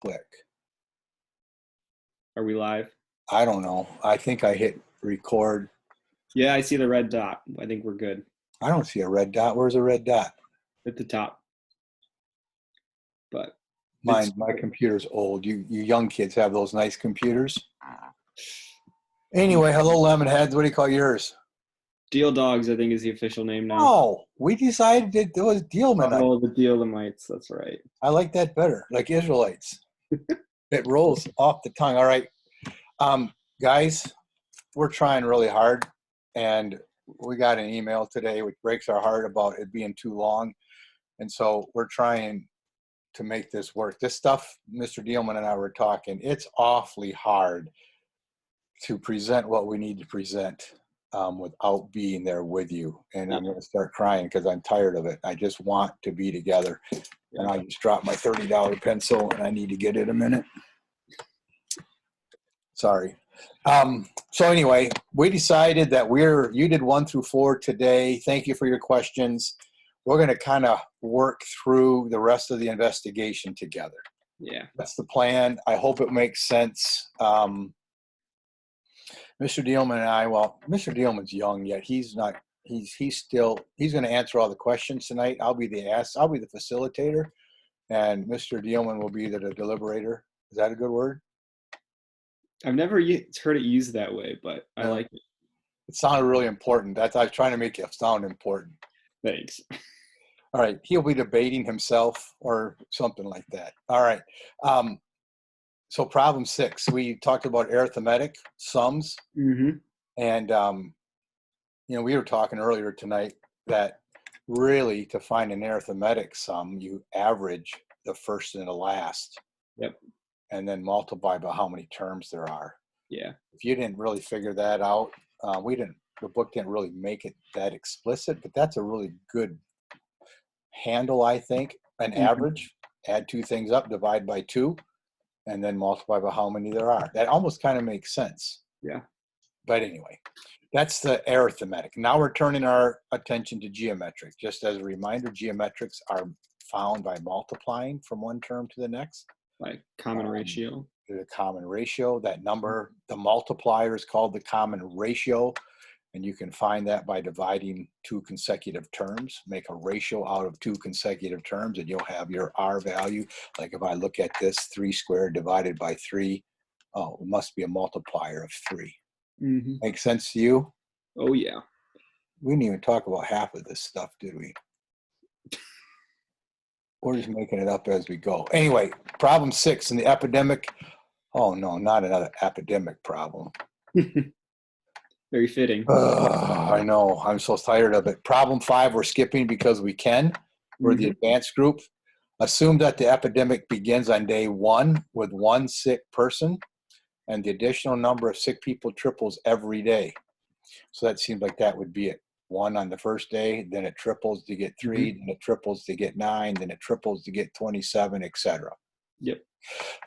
Click. Are we live? I don't know. I think I hit record. Yeah, I see the red dot. I think we're good. I don't see a red dot. Where's a red dot? At the top. But My computer's old. You young kids have those nice computers. Anyway, hello Lemonheads. What do you call yours? Deal Dogs, I think, is the official name now. Oh, we decided it was Dealman. Oh, the Dealamites. That's right. I like that better, like Israelites. It rolls off the tongue. All right. Guys, we're trying really hard, and we got an email today which breaks our heart about it being too long, and so we're trying to make this work. This stuff, Mr. Dealman and I were talking, it's awfully hard to present what we need to present without being there with you. And I'm going to start crying because I'm tired of it. I just want to be together. And I just dropped my $30 pencil and I need to get it a minute. Sorry. So anyway, we decided that you did 1 through 4 today. Thank you for your questions. We're going to kind of work through the rest of the investigation together. Yeah. That's the plan. I hope it makes sense. Mr. Dealman and I, well, Mr. Dealman's young yet. He's not, he's going to answer all the questions tonight. I'll be the facilitator, and Mr. Dealman will be the deliberator. Is that a good word? I've never heard it used that way, but I like it. It sounded really important. I was trying to make it sound important. Thanks. All right. He'll be debating himself or something like that. All right. So problem 6, we talked about arithmetic sums. Mm-hmm. And, we were talking earlier tonight that really to find an arithmetic sum, you average the first and the last. Yep. And then multiply by how many terms there are. Yeah. If you didn't really figure that out, the book didn't really make it that explicit, but that's a really good handle, I think. An average, add 2 things up, divide by 2, and then multiply by how many there are. That almost kind of makes sense. Yeah. But anyway, that's the arithmetic. Now we're turning our attention to geometric. Just as a reminder, geometrics are found by multiplying from one term to the next. Like common ratio. The common ratio, that number, the multiplier is called the common ratio. And you can find that by dividing 2 consecutive terms. Make a ratio out of 2 consecutive terms and you'll have your R value. Like if I look at this, 3 squared divided by 3, it must be a multiplier of 3. Mm-hmm. Make sense to you? Oh, yeah. We didn't even talk about half of this stuff, did we? We're just making it up as we go. Anyway, problem 6 in the epidemic. Oh, no, not another epidemic problem. Very fitting. I know. I'm so tired of it. Problem 5, we're skipping because we can. We're the advanced group. Assume that the epidemic begins on day 1 with 1 sick person, and the additional number of sick people triples every day. So that seems like that would be it. 1 on the first day, then it triples to get 3, then it triples to get 9, then it triples to get 27, etc. Yep.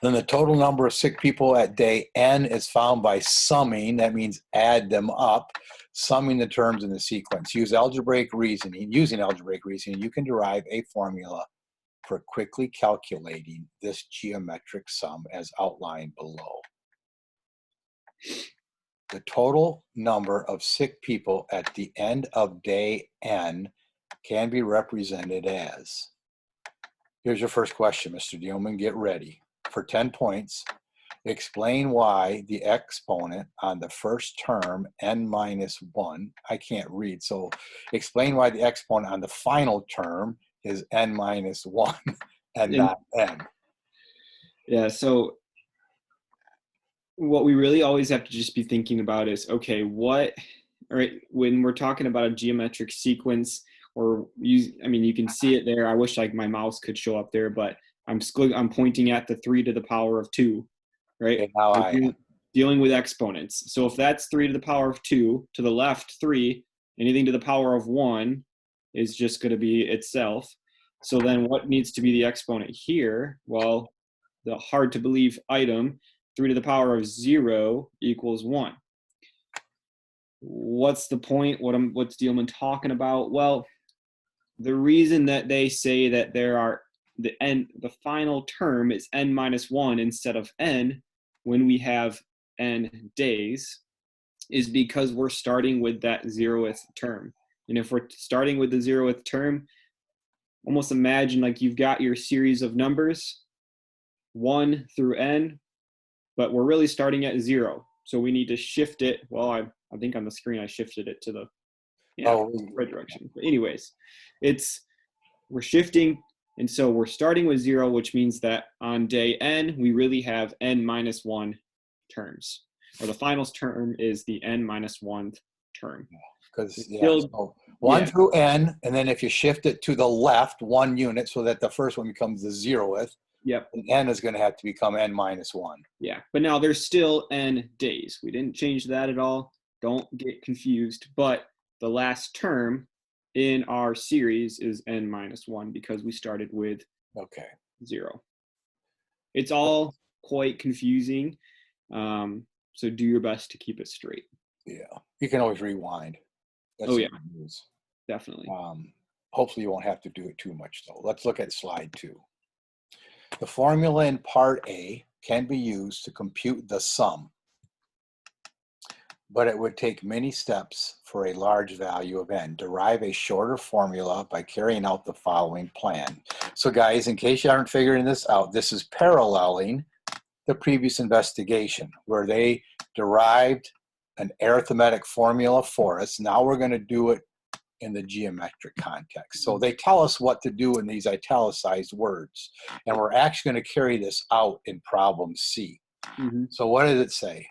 Then the total number of sick people at day n is found by summing. That means add them up, summing the terms in the sequence. Using algebraic reasoning, you can derive a formula for quickly calculating this geometric sum as outlined below. The total number of sick people at the end of day n can be represented as. Here's your first question, Mr. Dealman. Get ready. For 10 points, explain why the exponent on the first term, n minus 1, I can't read, so explain why the exponent on the final term is n minus 1 and not n. Yeah, so what we really always have to just be thinking about is, okay, when we're talking about a geometric sequence, you can see it there. I wish my mouse could show up there, but I'm pointing at the 3 to the power of 2, right? Okay, now I am. Dealing with exponents. So if that's 3 to the power of 2, to the left 3, anything to the power of 1 is just going to be itself. So then what needs to be the exponent here? Well, the hard to believe item, 3 to the power of 0 equals 1. What's the point? What's Dealman talking about? Well, the reason that they say that there are the final term is n minus 1 instead of n when we have n days is because we're starting with that 0th term. And if we're starting with the 0th term, almost imagine like you've got your series of numbers 1 through n, but we're really starting at 0. So we need to shift it. Well, I think on the screen I shifted it to the right direction. But anyways, we're shifting, and so we're starting with 0, which means that on day n we really have n minus 1 terms, or the final term is the n minus 1 term. Because so 1 through n, and then if you shift it to the left 1 unit so that the first one becomes the 0th, yep, and n is going to have to become n minus 1. Yeah, but now there's still n days. We didn't change that at all. Don't get confused. But the last term in our series is n minus 1 because we started with 0. It's all quite confusing. So do your best to keep it straight. Yeah, you can always rewind. That's definitely. Hopefully you won't have to do it too much though. Let's look at slide 2. The formula in part A can be used to compute the sum, but it would take many steps for a large value of n. Derive a shorter formula by carrying out the following plan. So guys, in case you aren't figuring this out, this is paralleling the previous investigation where they derived an arithmetic formula for us. Now we're going to do it in the geometric context. So they tell us what to do in these italicized words, and we're actually going to carry this out in problem C. So what does it say?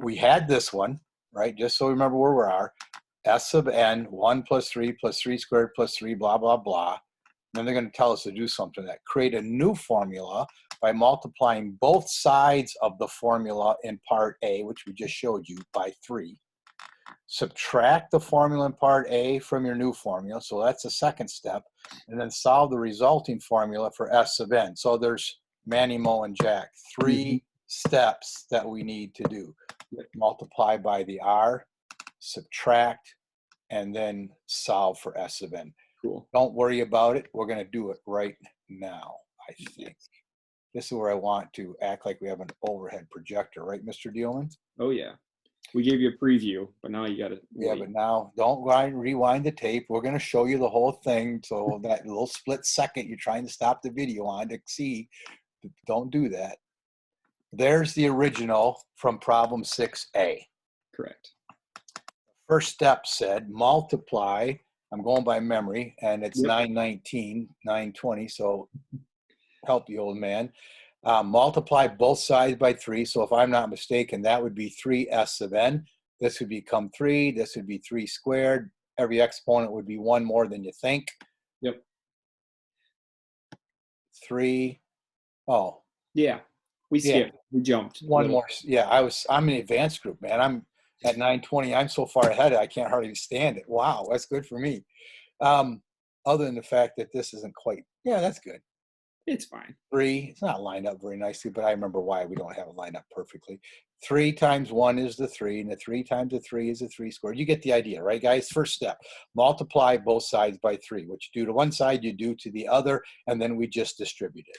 We had this one, right? Just so we remember where we are. S of n, 1 plus 3 plus 3 squared plus 3, blah, blah, blah. And then they're going to tell us to do something that create a new formula by multiplying both sides of the formula in part A, which we just showed you, by 3. Subtract the formula in part A from your new formula, so that's the second step, and then solve the resulting formula for S of n. So there's Manny, Mo, and Jack, 3 steps that we need to do. Multiply by the R, subtract, and then solve for S of n. Cool. Don't worry about it. We're going to do it right now, I think. This is where I want to act like we have an overhead projector, right, Mr. Dealman? Oh, yeah. We gave you a preview, but now you got to Yeah, but now don't rewind the tape. We're going to show you the whole thing. So that little split second you're trying to stop the video on to see, don't do that. There's the original from problem 6A. Correct. First step said multiply. I'm going by memory, and it's 919, 920. So help you, old man. Multiply both sides by 3. So if I'm not mistaken, that would be 3s of n. This would become 3. This would be 3 squared. Every exponent would be 1 more than you think. Yep. 3. Oh. Yeah. We skipped. We jumped. One more. Yeah, I'm in the advanced group, man. I'm at 920. I'm so far ahead, I can't hardly stand it. Wow, that's good for me. Other than the fact that this isn't quite, that's good. It's fine. 3, it's not lined up very nicely, but I remember why we don't have it lined up perfectly. 3 times 1 is the 3, and the 3 times the 3 is the 3 squared. You get the idea, right, guys? First step, multiply both sides by 3. What you do to one side, you do to the other, and then we just distribute it.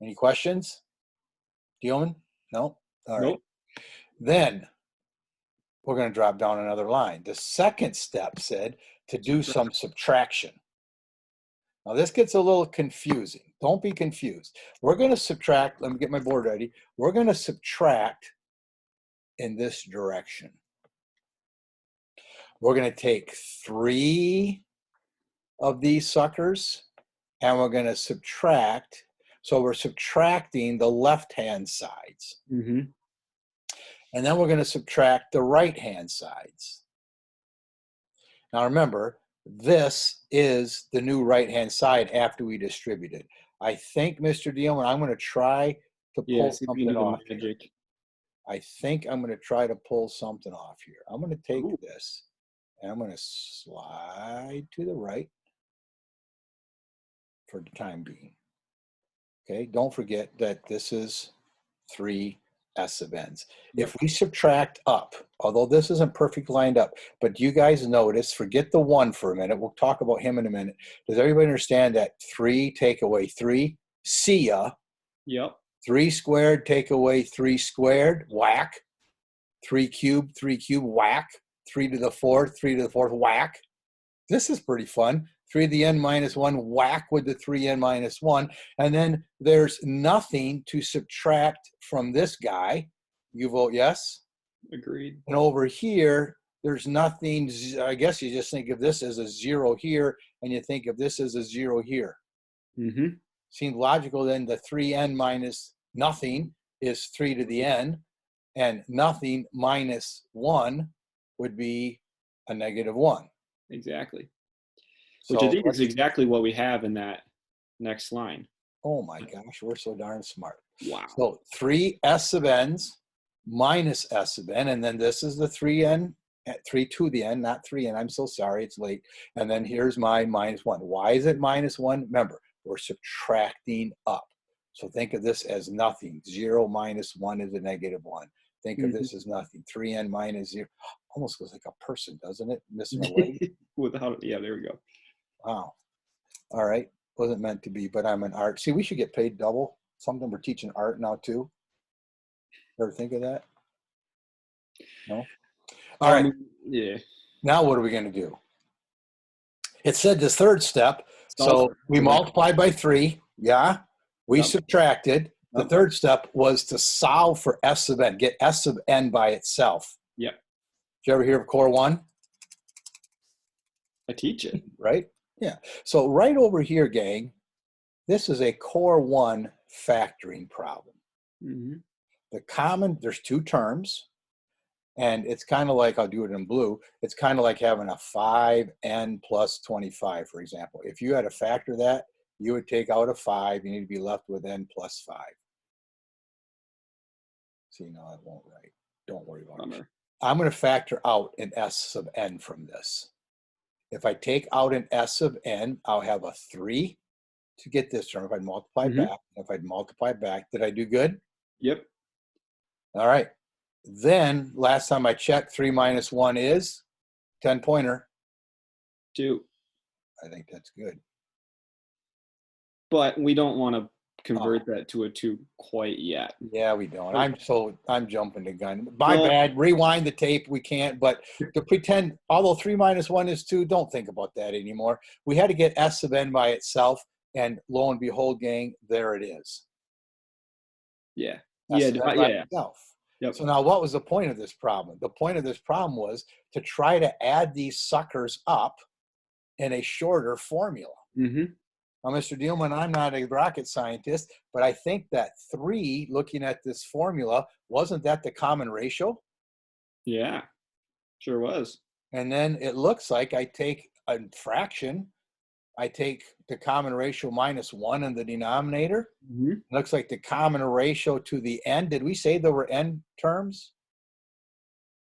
Any questions? Dealman? No? All right. Nope. Then we're going to drop down another line. The second step said to do some subtraction. Now this gets a little confusing. Don't be confused. We're going to subtract. Let me get my board ready. We're going to subtract in this direction. We're going to take 3 of these suckers and we're going to subtract. So we're subtracting the left-hand sides. And then we're going to subtract the right-hand sides. Now remember, this is the new right-hand side after we distribute it. I think, Mr. Dealman, I'm going to try to pull something off here. I think I'm going to try to pull something off here. I'm going to take this and I'm going to slide to the right for the time being. Okay, don't forget that this is 3 S sub n's. Yep. If we subtract up, although this isn't perfect lined up, but do you guys notice, forget the 1 for a minute, we'll talk about him in a minute. Does everybody understand that 3 take away 3? See ya. Yep. 3 squared take away 3 squared, whack. 3 cubed, whack. 3 to the 4th, 3 to the 4th, whack. This is pretty fun. 3 to the n minus 1, whack with the 3n minus 1. And then there's nothing to subtract from this guy. You vote yes? Agreed. And over here, there's nothing. I guess you just think of this as a 0 here, and you think of this as a 0 here. Mm-hmm. Seems logical then the 3n minus nothing is 3 to the n, and nothing minus 1 would be a negative 1. Exactly. So Which I think is exactly what we have in that next line. oh my gosh, we're so darn smart. Wow. So 3 s sub n's minus s sub n, and then this is the 3n, 3 to the n, not 3n. I'm so sorry, it's late. And then here's my minus 1. Why is it minus 1? Remember, we're subtracting up. So think of this as nothing. 0 minus 1 is a negative 1. Think of this as nothing. 3n minus 0. Almost looks like a person, doesn't it? Missing a leg. Without, yeah, there we go. Wow. All right. Wasn't meant to be, but I'm an art. See, we should get paid double. Something we're teaching art now too. Ever think of that? No? All right. Yeah. Now what are we going to do? It said this third step. So we multiplied by 3. Yeah. We subtracted. The third step was to solve for s sub n. Get s sub n by itself. Yep. Did you ever hear of core 1? I teach it. Right? Yeah. So right over here, gang, this is a core 1 factoring problem. Mm-hmm. There's 2 terms, and it's kind of like, I'll do it in blue, it's kind of like having a 5n plus 25, for example. If you had to factor that, you would take out a 5, you need to be left with n plus 5. See, no, I won't write. Don't worry about it. I'm going to factor out an s sub n from this. If I take out an s sub n, I'll have a 3 to get this term. If I multiply back, if I multiply back, did I do good? Yep. All right. Then last time I checked, 3 minus 1 is 10-pointer. 2. I think that's good. But we don't want to convert that to a 2 quite yet. Yeah, we don't. I'm jumping the gun. My bad. Rewind the tape. We can't. But to pretend, although 3 minus 1 is 2, don't think about that anymore. We had to get s sub n by itself, and lo and behold, gang, there it is. Yeah. Itself. Yep. So now what was the point of this problem? The point of this problem was to try to add these suckers up in a shorter formula. Mm-hmm. Now, Mr. Dielman, I'm not a rocket scientist, but I think that 3, looking at this formula, wasn't that the common ratio? Yeah, sure was. And then it looks like I take a fraction, I take the common ratio minus 1 in the denominator. Mm-hmm. It looks like the common ratio to the n. Did we say there were n terms?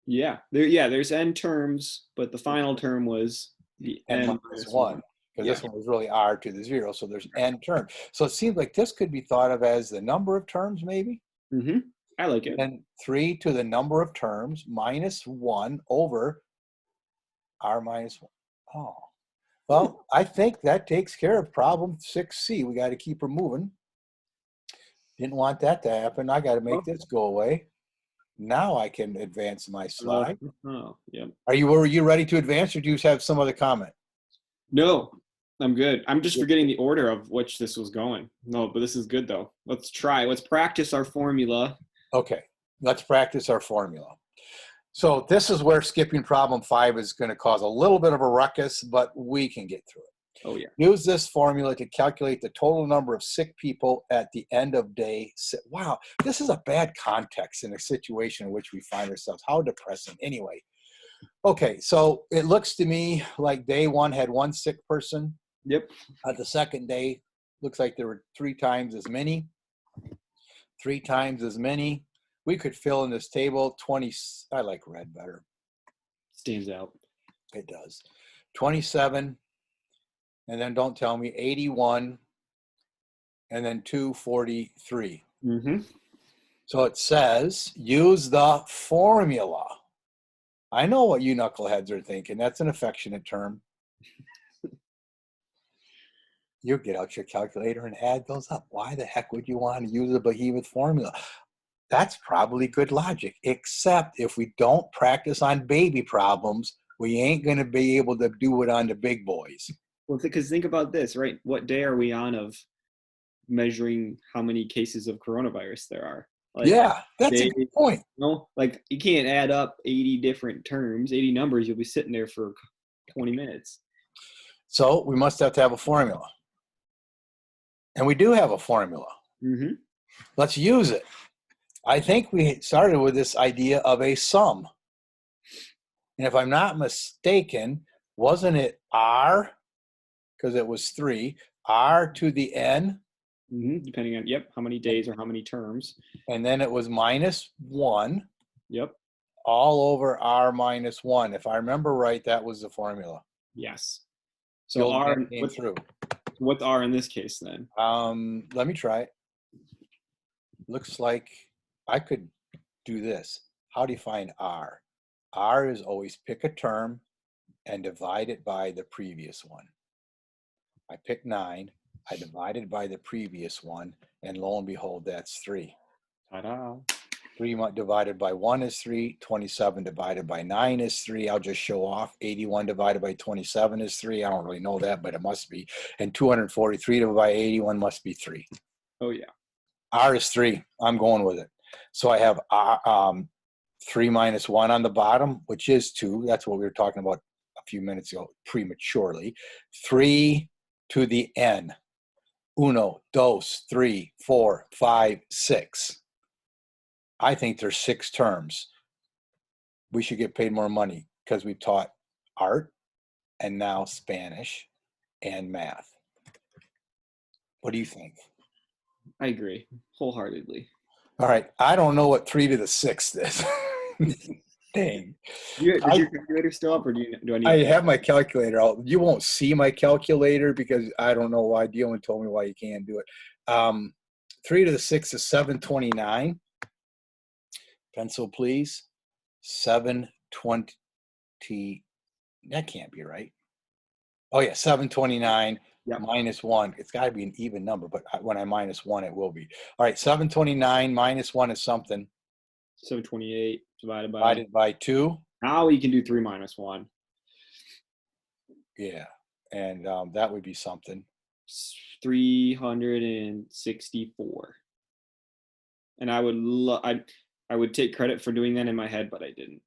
Yeah, there's n terms, but the final term was the n minus 1. Because this one was really r to the 0, so there's n terms. So it seems like this could be thought of as the number of terms, maybe? Mm-hmm. I like it. And 3 to the number of terms minus 1 over r minus 1. Oh. Well, I think that takes care of problem 6C. We got to keep her moving. Didn't want that to happen. I got to make this go away. Now I can advance my slide. Yeah. Were you ready to advance, or do you have some other comment? No, I'm good. I'm just forgetting the order of which this was going. No, but this is good though. Let's try. Let's practice our formula. Okay, let's practice our formula. So this is where skipping problem 5 is going to cause a little bit of a ruckus, but we can get through it. Oh yeah. Use this formula to calculate the total number of sick people at the end of day 6. Wow, this is a bad context in a situation in which we find ourselves. How depressing. Anyway. Okay, so it looks to me like day 1 had 1 sick person. Yep. The second day, looks like there were 3 times as many. 3 times as many. We could fill in this table 20. I like red better. Stands out. It does. 27, and then don't tell me 81, and then 243. Mm-hmm. So it says, use the formula. I know what you knuckleheads are thinking. That's an affectionate term. You get out your calculator and add those up. Why the heck would you want to use a behemoth formula? That's probably good logic, except if we don't practice on baby problems, we ain't going to be able to do it on the big boys. Well, because think about this, right? What day are we on of measuring how many cases of coronavirus there are? Like, Yeah, that's a day, good point. like you can't add up 80 different terms, 80 numbers. You'll be sitting there for 20 minutes. So we must have to have a formula. And we do have a formula. Mm-hmm. Let's use it. I think we started with this idea of a sum. And if I'm not mistaken, wasn't it R, because it was 3, R to the N? Mm-hmm. Depending on, how many days or how many terms. And then it was -1. Yep. All over R minus 1. If I remember right, that was the formula. Yes. So R, came through. What's R in this case then? Let me try it. Looks like I could do this. How do you find R? R is always pick a term and divide it by the previous one. I pick 9, I divide it by the previous one, and lo and behold, that's 3. Ta-da. 3 divided by 1 is 3, 27 divided by 9 is 3. I'll just show off. 81 divided by 27 is 3. I don't really know that, but it must be. And 243 divided by 81 must be 3. Oh, yeah. R is 3. I'm going with it. So I have 3 minus 1 on the bottom, which is 2. That's what we were talking about a few minutes ago, prematurely. 3 to the N. Uno, dos, 3, 4, 5, 6. I think there's 6 terms. We should get paid more money because we taught art and now Spanish and math. What do you think? I agree wholeheartedly. All right. I don't know what 3 to the 6th is. Dang. Is your calculator still up, or do I need? I have my calculator out. You won't see my calculator because I don't know why. Dylan told me why you can't do it. 3 to the 6th is 729. Pencil, please. 720. That can't be right. Oh, yeah, 729 minus 1. It's got to be an even number, but when I minus 1, it will be. All right, 729 minus 1 is something. 728 divided by 2. Now you can do 3 minus 1. Yeah, and that would be something. 364. And I would take credit for doing that in my head, but I didn't.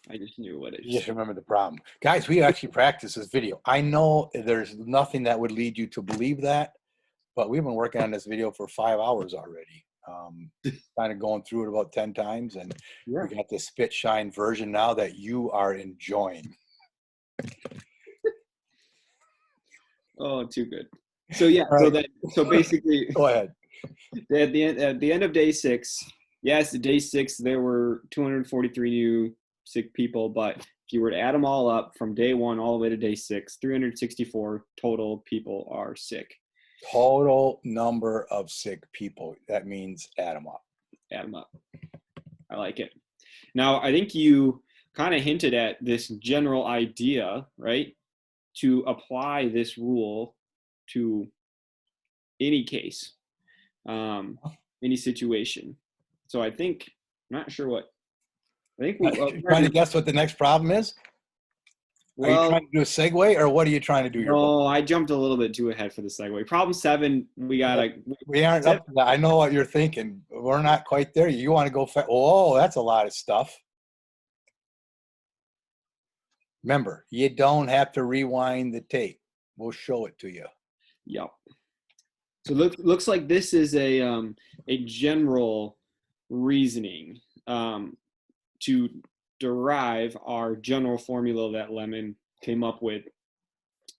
I just knew what it was. You just remember the problem. Guys, we actually practiced this video. I know there's nothing that would lead you to believe that, but we've been working on this video for 5 hours already. Kind of going through it about 10 times, and we got the spit shine version now that you are enjoying. Oh, too good. So yeah, right. so basically, go ahead. At the end of day 6, yes, day 6 there were 243 new sick people, but if you were to add them all up from day 1 all the way to day 6, 364 total people are sick. Total number of sick people. That means add them up. Add them up. I like it. Now, I think you kind of hinted at this general idea, right? To apply this rule to any case, any situation. So I think, I'm not sure what, I think we're trying to guess what the next problem is? Are you trying to do a segue, or what are you trying to do? No, I jumped a little bit too ahead for the segue. Problem 7, we aren't up to that. I know what you're thinking. We're not quite there. You want to go fast. Oh, that's a lot of stuff. Remember, you don't have to rewind the tape. We'll show it to you. Yep. So looks like this is a general reasoning to derive our general formula that Lemon came up with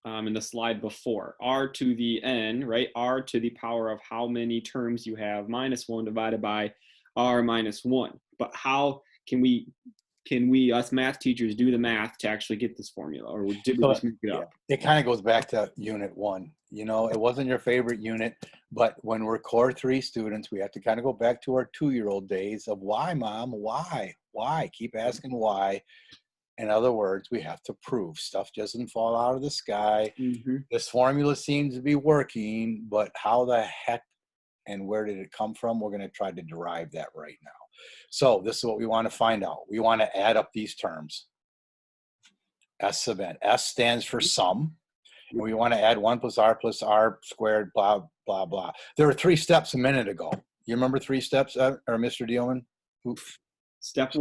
in the slide before. R to the N, right? R to the power of how many terms you have minus 1 divided by R minus 1. But how can we can we, us math teachers, do the math to actually get this formula, or did we So just make it yeah, up? it kind of goes back to unit 1. You know, it wasn't your favorite unit, but when we're core 3 students, we have to kind of go back to our 2-year-old days of why, mom, why? Keep asking why. In other words, we have to prove stuff doesn't fall out of the sky. Mm-hmm. This formula seems to be working, but how the heck and where did it come from? We're going to try to derive that right now. So this is what we want to find out. We want to add up these terms. S sub n. S stands for sum. And we want to add 1 plus r squared, blah, blah, blah. There were 3 steps a minute ago. You remember 3 steps, or Mr. Dealman? Step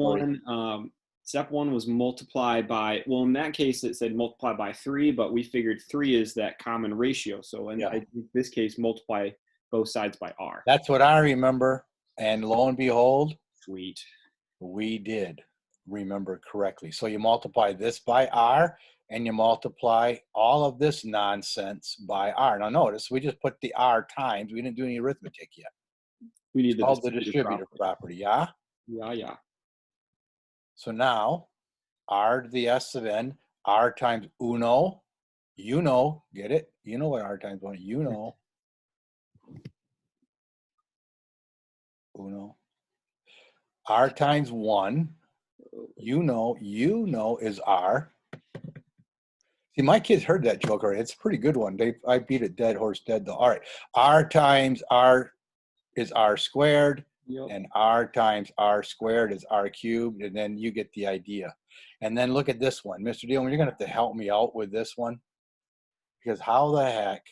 one was multiply by, well, in that case, it said multiply by 3, but we figured 3 is that common ratio. So in this case, multiply both sides by r. That's what I remember. And lo and behold, Sweet. we did remember correctly. So you multiply this by r, and you multiply all of this nonsense by r. Now notice, we just put the r times. We didn't do any arithmetic yet. We need The distributive property, yeah? Yeah. So now, r to the s of n, r times uno, you know, get it? You know what r times 1, you know. Uno. R times 1, you know is r. See, my kids heard that joke already. It's a pretty good one. I beat it dead horse dead though. All right, r times r is r squared, and r times r squared is r cubed, and then you get the idea. And then look at this one. Mr. Dillon, you're going to have to help me out with this one, because how the heck,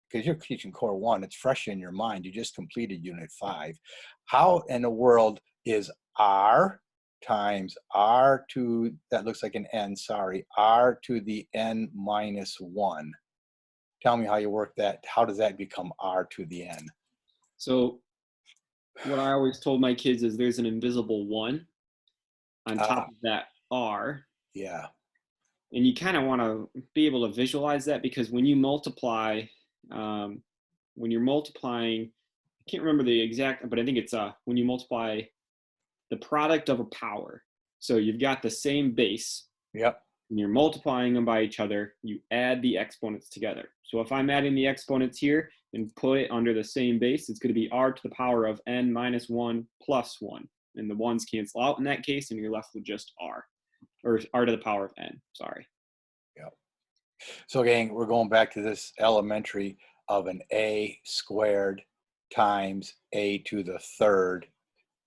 because you're teaching core 1, it's fresh in your mind. You just completed unit 5. How in the world is r times r to, that looks like an n, sorry, r to the n minus 1? Tell me how you work that. How does that become r to the n? So what I always told my kids is there's an invisible 1 on top of that r. Yeah. And you kind of want to be able to visualize that, because when you multiply, when you're multiplying, I can't remember the exact, but I think it's when you multiply the product of a power. So you've got the same base. Yep. And you're multiplying them by each other. You add the exponents together. So if I'm adding the exponents here and put it under the same base, it's going to be r to the power of n minus 1 plus 1. And the 1's cancel out in that case, and you're left with just r. Or r to the power of n, sorry. Yeah. So gang, we're going back to this elementary of an a squared times a to the third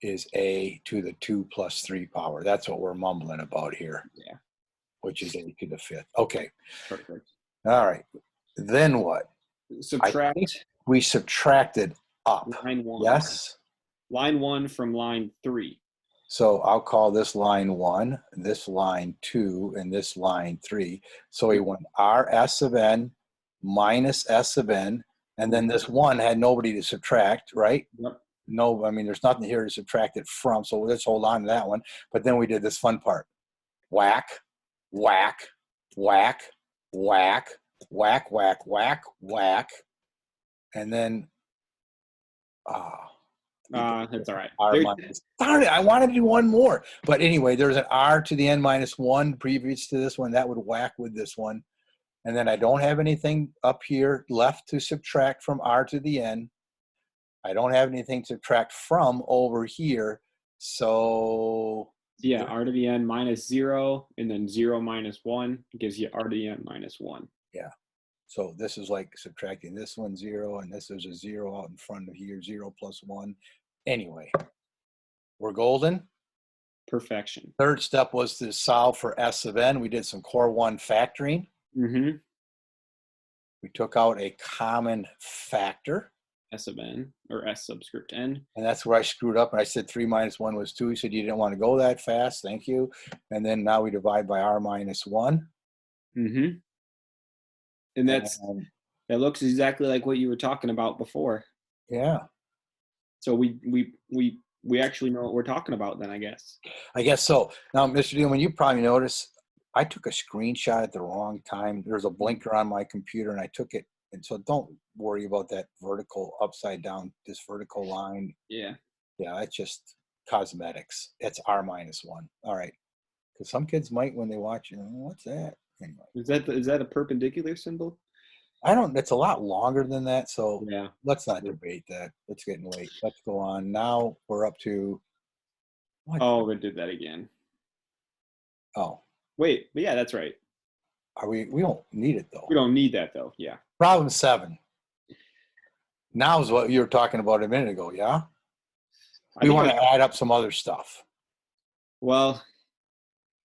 is a to the 2 plus 3 power. That's what we're mumbling about here. Yeah. Which is a to the 5th. Okay. Perfect. All right. Then what? Subtract. We subtracted up. Line 1. Yes. Line 1 from line 3. So I'll call this line 1, this line 2, and this line 3. So we went r s of n minus s of n, and then this 1 had nobody to subtract, right? Yep. No, I mean, there's nothing here to subtract it from, so let's hold on to that one. But then we did this fun part. Whack, whack, whack, whack, whack, whack, whack, whack, and then, That's all right. R minus, darn it, I wanted to do one more. But anyway, there's an r to the n minus 1 previous to this one. That would whack with this one. And then I don't have anything up here left to subtract from r to the n. I don't have anything to subtract from over here. So yeah, r to the n minus 0, and then 0 minus 1 gives you r to the n minus 1. Yeah. So this is like subtracting this one 0, and this is a 0 out in front of here, 0 plus 1. Anyway, we're golden. Perfection. Third step was to solve for s of n. We did some core 1 factoring. Mm-hmm. We took out a common factor. S of n, or s subscript n. And that's where I screwed up. And I said 3 minus 1 was 2. He said you didn't want to go that fast. Thank you. And then now we divide by r minus 1. Mm-hmm. And that looks exactly like what you were talking about before. Yeah. So we actually know what we're talking about then, I guess. I guess so. Now, Mr. Dillman, you probably noticed I took a screenshot at the wrong time. There's a blinker on my computer, and I took it. And so don't worry about that vertical upside down, this vertical line. Yeah. Yeah, it's just cosmetics. It's r minus 1. All right. Because some kids might, when they watch it, what's that? Anyway, Is that a perpendicular symbol? I don't. It's a lot longer than that, so Yeah. let's not debate that. It's getting late. Let's go on. Now we're up to what? Oh, we did that again. Oh, Wait, but yeah, that's right. are we? We don't need it though. We don't need that though. Yeah. Problem 7. Now is what you were talking about a minute ago. Yeah, we want to add up some other stuff. Well,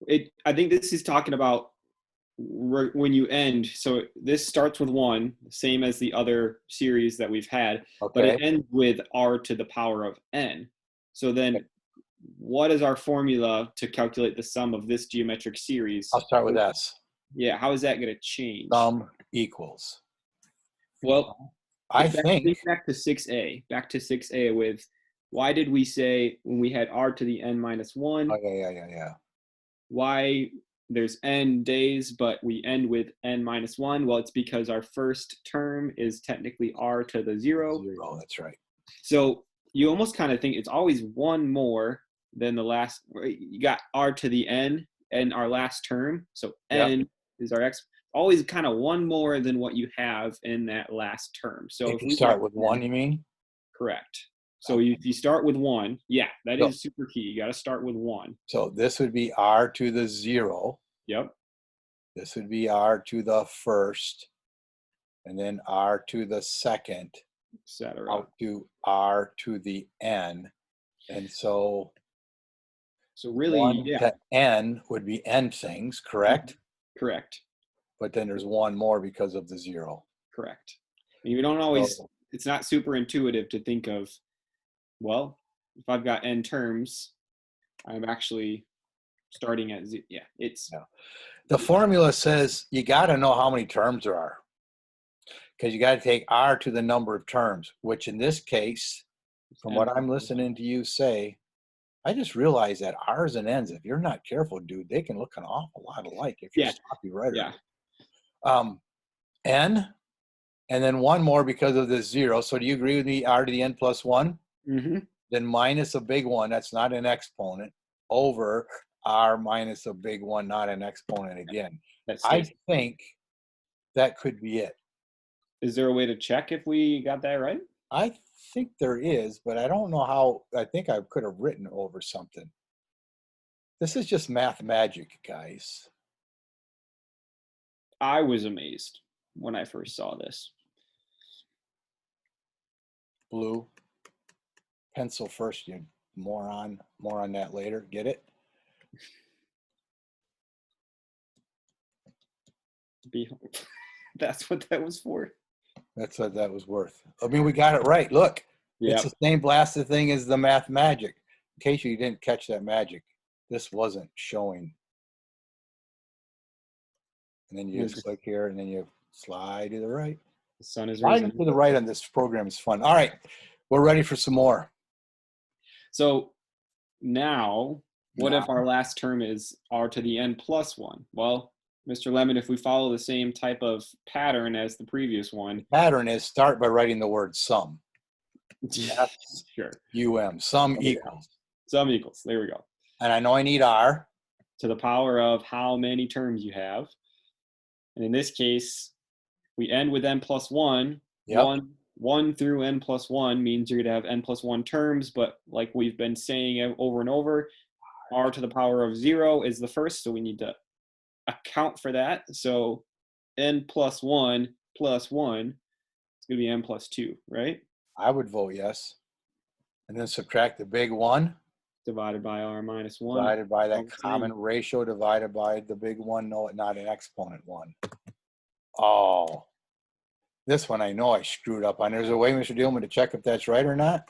I think this is talking about when you end. So this starts with 1, same as the other series that we've had, but Okay. it ends with r to the power of n. So then what is our formula to calculate the sum of this geometric series? I'll start with S. Yeah, how is that going to change? Sum equals. Well, I think back to 6a. Back to 6a with why did we say when we had r to the n minus 1? Oh, yeah. Why there's n days, but we end with n minus 1? Well, it's because our first term is technically r to the 0. 0, that's right. So you almost kind of think it's always one more than the last. You got r to the n and our last term. So n is our x. Always kind of one more than what you have in that last term. So if you start with 1, you mean? Correct. So if you start with 1, yeah, that is super key. You got to start with 1. So this would be r to the 0. Yep. This would be r to the first, and then r to the second, etc. out to r to the n. And so really, 1 to n would be n things, correct? Correct. But then there's one more because of the 0. Correct. And you don't always, it's not super intuitive to think of, well, if I've got n terms, I'm actually starting at z. Yeah, it's. Yeah. The formula says you got to know how many terms there are, because you got to take r to the number of terms, which in this case, from what I'm listening to you say, I just realized that r's and n's, if you're not careful, dude, they can look an awful lot alike if you're sloppy writer. Yeah. N, and then one more because of this 0. So do you agree with me? R to the n plus 1? Mm-hmm. Then minus a big 1, that's not an exponent, over r minus a big 1, not an exponent again. I think that could be it. Is there a way to check if we got that right? I think there is, but I don't know how. I think I could have written over something. This is just math magic, guys. I was amazed when I first saw this. Blue. Pencil first, you moron. More on that later. Get it? That's what that was for. That's what that was worth. I mean, we got it right. Look, it's the same blasted thing as the math magic. In case you didn't catch that magic, this wasn't showing. And then you just click here, and then you slide to the right. The sun is sliding to the right on this program is fun. All right, we're ready for some more. So now, what if our last term is r to the n plus 1? Well, Mr. Lemon, if we follow the same type of pattern as the previous one. The pattern is start by writing the word sum. Yes, sure. Sum equals. Sum equals. There we go. And I know I need r. To the power of how many terms you have. And in this case, we end with n plus 1. Yep. 1 through n plus 1 means you're going to have n plus 1 terms, but like we've been saying over and over, r to the power of 0 is the first, so we need to account for that. So n plus 1 plus 1 is going to be n plus 2, right? I would vote yes. And then subtract the big 1. Divided by r minus 1. Divided by that common ratio divided by the big 1. No, not an exponent 1. Oh, this one I know I screwed up on. There's a way, Mr. Dillman, to check if that's right or not?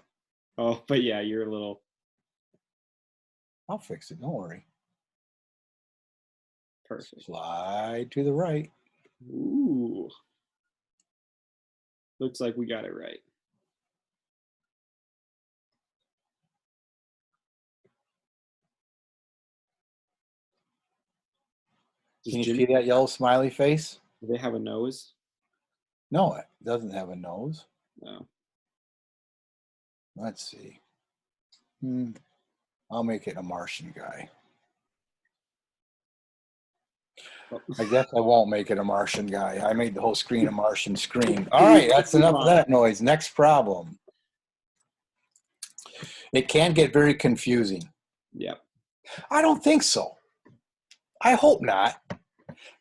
Oh, but yeah, you're a little. I'll fix it. Don't worry. Perfect. Slide to the right. Ooh. Looks like we got it right. Can you see that yellow smiley face? Do they have a nose? No, it doesn't have a nose. No. Let's see. I'll make it a Martian guy. I guess I won't make it a Martian guy. I made the whole screen a Martian screen. All right, that's enough of that noise. Next problem. It can get very confusing. Yep. I don't think so. I hope not.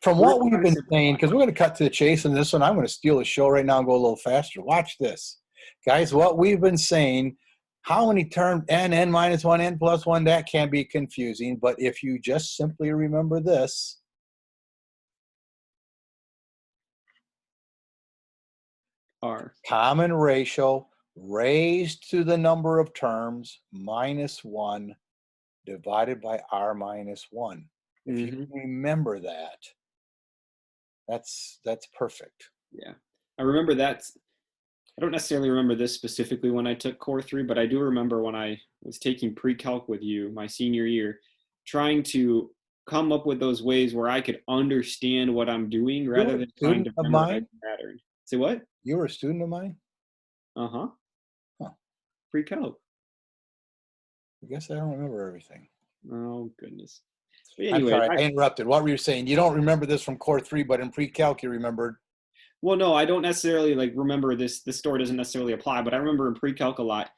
From what we've been saying, because we're going to cut to the chase on this one, I'm going to steal the show right now and go a little faster. Watch this. Guys, what we've been saying, how many terms, n minus 1, n plus 1, that can be confusing. But if you just simply remember this, R. common ratio raised to the number of terms minus 1 divided by r minus 1. If you remember that, that's perfect. Yeah. I remember that. I don't necessarily remember this specifically when I took Core 3, but I do remember when I was taking pre-calc with you my senior year, trying to come up with those ways where I could understand what I'm doing rather than trying to memorize a pattern. Say what? You were a student of mine? Uh-huh. Huh. Pre-calc. I guess I don't remember everything. Oh, goodness. But anyway, I'm sorry, I interrupted. What were you saying? You don't remember this from Core 3, but in pre-calc you remembered. Well, no, I don't necessarily remember this. This story doesn't necessarily apply, but I remember in pre-calc a lot.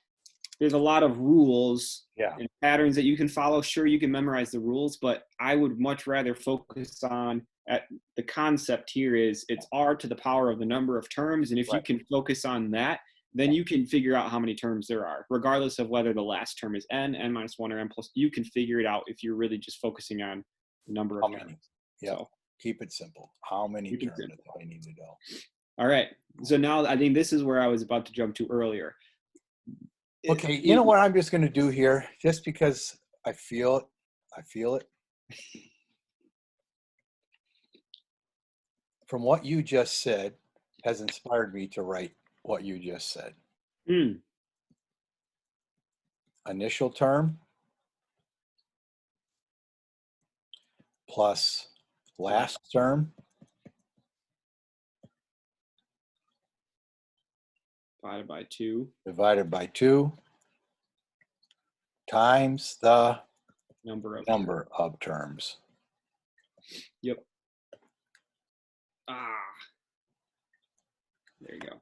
There's a lot of rules and patterns that you can follow. Sure, you can memorize the rules, but I would much rather focus on the concept here is it's r to the power of the number of terms. And if you can focus on that, then you can figure out how many terms there are, regardless of whether the last term is n minus 1, or n plus. You can figure it out if you're really just focusing on the number of terms. Yeah. So, keep it simple. How many terms do I need to know? All right. So now I think this is where I was about to jump to earlier. Okay, you know what I'm just going to do here, just because I feel it. From what you just said has inspired me to write what you just said. Initial term plus last term divided by 2 times the number of terms. Yep. There you go.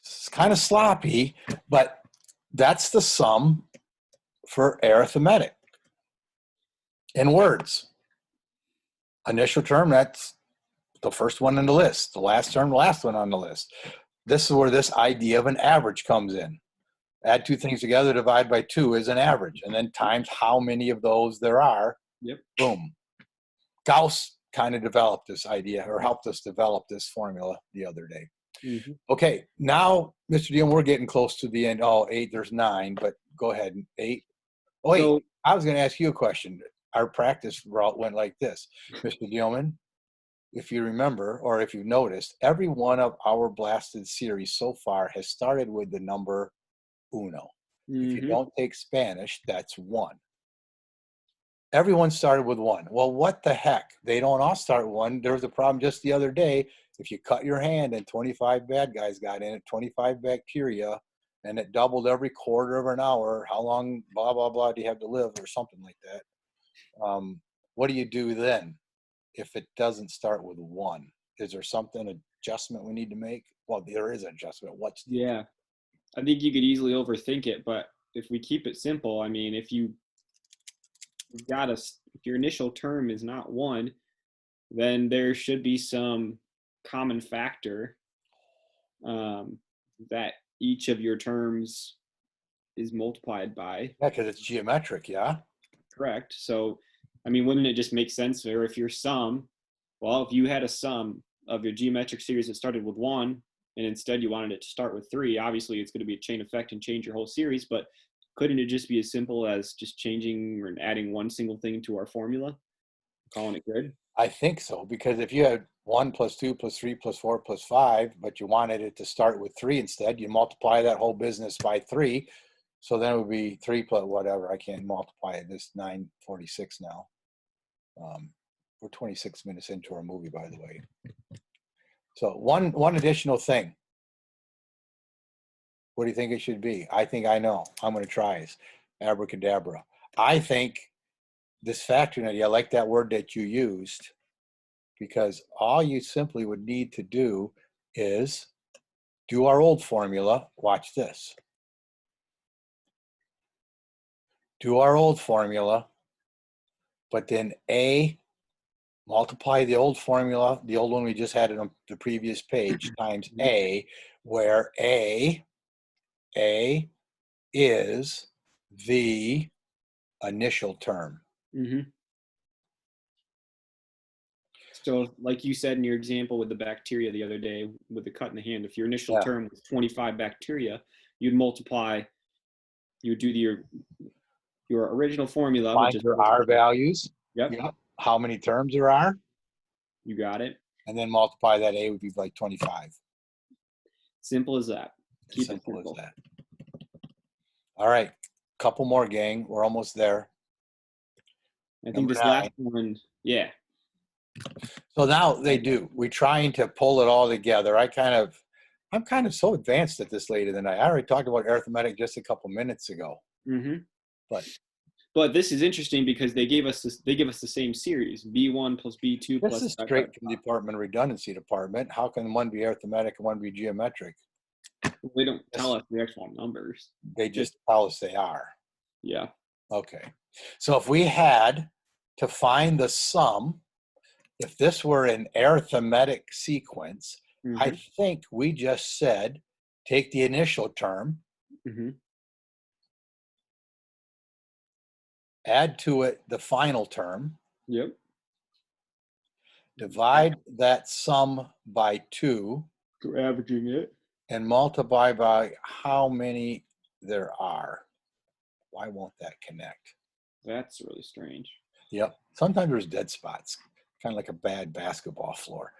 It's kind of sloppy, but that's the sum for arithmetic in words. Initial term, that's the first one on the list. The last term, the last one on the list. This is where this idea of an average comes in. Add two things together, divide by 2 is an average, and then times how many of those there are. Yep. Boom. Gauss kind of developed this idea, or helped us develop this formula the other day. Okay, now, Mr. Dillon, we're getting close to the end. Oh, 8, there's 9, but go ahead. 8. Oh, wait, so, I was going to ask you a question. Our practice route went like this. Mr. Dillon, if you remember, or if you've noticed, every one of our blasted series so far has started with the number uno. If you don't take Spanish, that's 1. Everyone started with 1. Well, what the heck? They don't all start with 1. There was a problem just the other day. If you cut your hand and 25 bad guys got in it, 25 bacteria, and it doubled every quarter of an hour, how long, blah, blah, blah, do you have to live, or something like that? What do you do then if it doesn't start with 1? Is there something, adjustment we need to make? Well, there is an adjustment. Yeah. I think you could easily overthink it, but if we keep it simple, I mean, if your initial term is not 1, then there should be some common factor that each of your terms is multiplied by. Yeah, because it's geometric, yeah? Correct. So, I mean, wouldn't it just make sense there if your sum, well, if you had a sum of your geometric series that started with 1, and instead you wanted it to start with 3, obviously it's going to be a chain effect and change your whole series, but couldn't it just be as simple as just changing or adding one single thing to our formula, calling it good? I think so, because if you had 1 plus 2 plus 3 plus 4 plus 5, but you wanted it to start with 3 instead, you multiply that whole business by 3. So then it would be 3 plus whatever. I can't multiply it. This 9:46 now. We're 26 minutes into our movie, by the way. So one additional thing. What do you think it should be? I think I know. I'm going to try this. Abracadabra. I think this factoring idea, I like that word that you used. because all you simply would need to do is do our old formula. Watch this. Do our old formula, but then A, multiply the old formula, the old one we just had on the previous page, times A, where A is the initial term. Mm-hmm. So like you said in your example with the bacteria the other day with the cut in the hand, if your initial term was 25 bacteria, you'd multiply, you would do your original formula, Find which is your R values. Yep. How many terms there are. You got it. And then multiply that. A would be like 25. Simple as that. Keep it Simple simple. as that. All right. Couple more, gang. We're almost there. I think this last one, yeah. So now they do. We're trying to pull it all together. I'm kind of so advanced at this later than I already talked about arithmetic just a couple minutes ago. Mm-hmm. But this is interesting because they give us the same series, B1 plus B2 plus. This is straight from the Department of Redundancy Department. How can one be arithmetic and one be geometric? They don't tell us the actual numbers. They just tell us they are. Yeah. Okay. So if we had to find the sum, if this were an arithmetic sequence, Mm-hmm. I think we just said take the initial term, mm-hmm. add to it the final term, Yep. divide that sum by 2, We're averaging it, and multiply by how many there are. Why won't that connect? That's really strange. Yep. Sometimes there's dead spots, kind of like a bad basketball floor.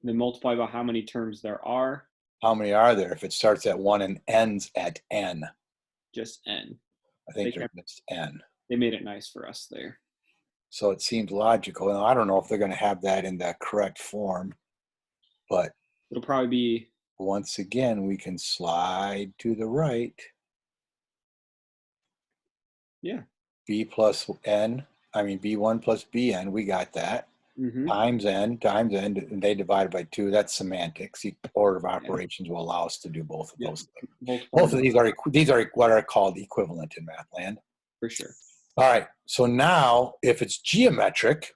Then multiply by how many terms there are. How many are there if it starts at 1 and ends at n? Just n. I think there's just n. They made it nice for us there. So it seems logical. Now, I don't know if they're going to have that in the correct form, but it'll probably be. Once again, we can slide to the right. Yeah. B plus n, I mean B1 plus Bn, we got that. Mm-hmm. Times n, and they divided by 2. That's semantics. The order of operations will allow us to do both of those things. Both of these are what are called equivalent in math land. For sure. All right. So now, if it's geometric,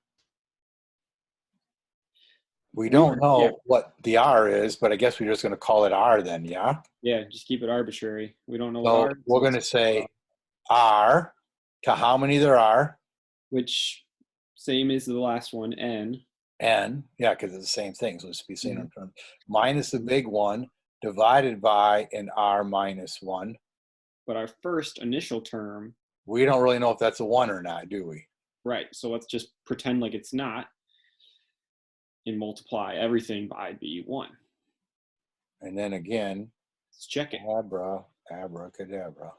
we don't know what the R is, but I guess we're just going to call it R then, yeah? Yeah, just keep it arbitrary. We don't know what R is. We're going to say R to how many there are. Which, same as the last one, N. N, yeah, because it's the same thing. So it's the same in terms. Minus the big one divided by an R minus 1. But our first initial term. We don't really know if that's a 1 or not, do we? Right. So let's just pretend like it's not and multiply everything by B1. And then again, let's check it. Abracadabra.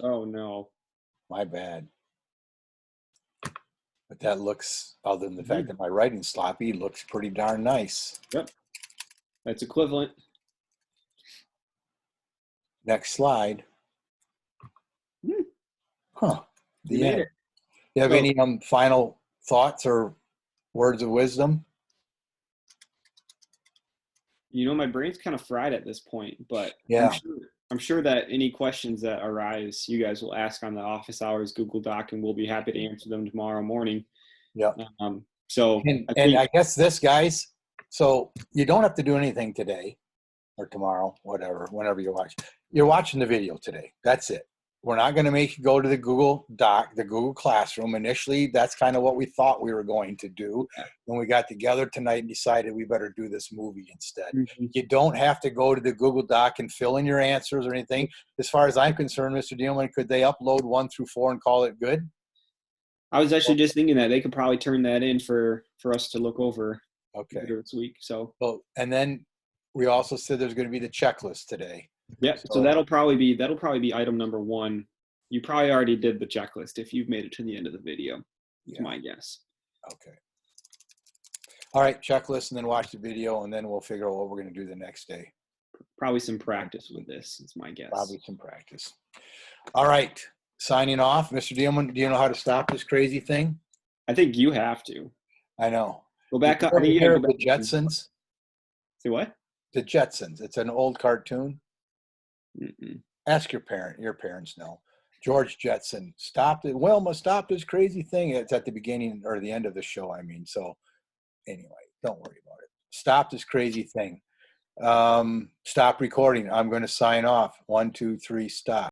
Oh, no. My bad. But that looks, other than the fact that my writing's sloppy, looks pretty darn nice. Yep. That's equivalent. Next slide. Huh. You made it. You have any final thoughts or words of wisdom? You know, my brain's kind of fried at this point, but yeah. I'm sure that any questions that arise, you guys will ask on the office hours Google Doc, and we'll be happy to answer them tomorrow morning. Yeah. So I guess this, guys, so you don't have to do anything today or tomorrow, whatever, whenever you watch. You're watching the video today. That's it. We're not going to make you go to the Google Doc, the Google Classroom. Initially, that's kind of what we thought we were going to do. When we got together tonight and decided we better do this movie instead. Mm-hmm. You don't have to go to the Google Doc and fill in your answers or anything. As far as I'm concerned, Mr. Dielman, could they upload 1 through 4 and call it good? I was actually just thinking that they could probably turn that in for us to look over later this week. So, and then we also said there's going to be the checklist today. Yeah, so that'll probably be item number 1. You probably already did the checklist if you've made it to the end of the video. That's my guess. Okay. All right, checklist, and then watch the video, and then we'll figure out what we're going to do the next day. Probably some practice with this, is my guess. Probably some practice. All right, signing off. Mr. Dielman, do you know how to stop this crazy thing? I think you have to I know. go back Did up. you I think ever you hear gotta of go the back. Jetsons? Say what? The Jetsons. It's an old cartoon. Mm-mm. Ask your parent. Your parents know. George Jetson stopped it. Wilma stopped this crazy thing. It's at the beginning or the end of the show. I mean, so anyway, don't worry about it. Stop this crazy thing. Stop recording. I'm going to sign off. 1, 2, 3, stop.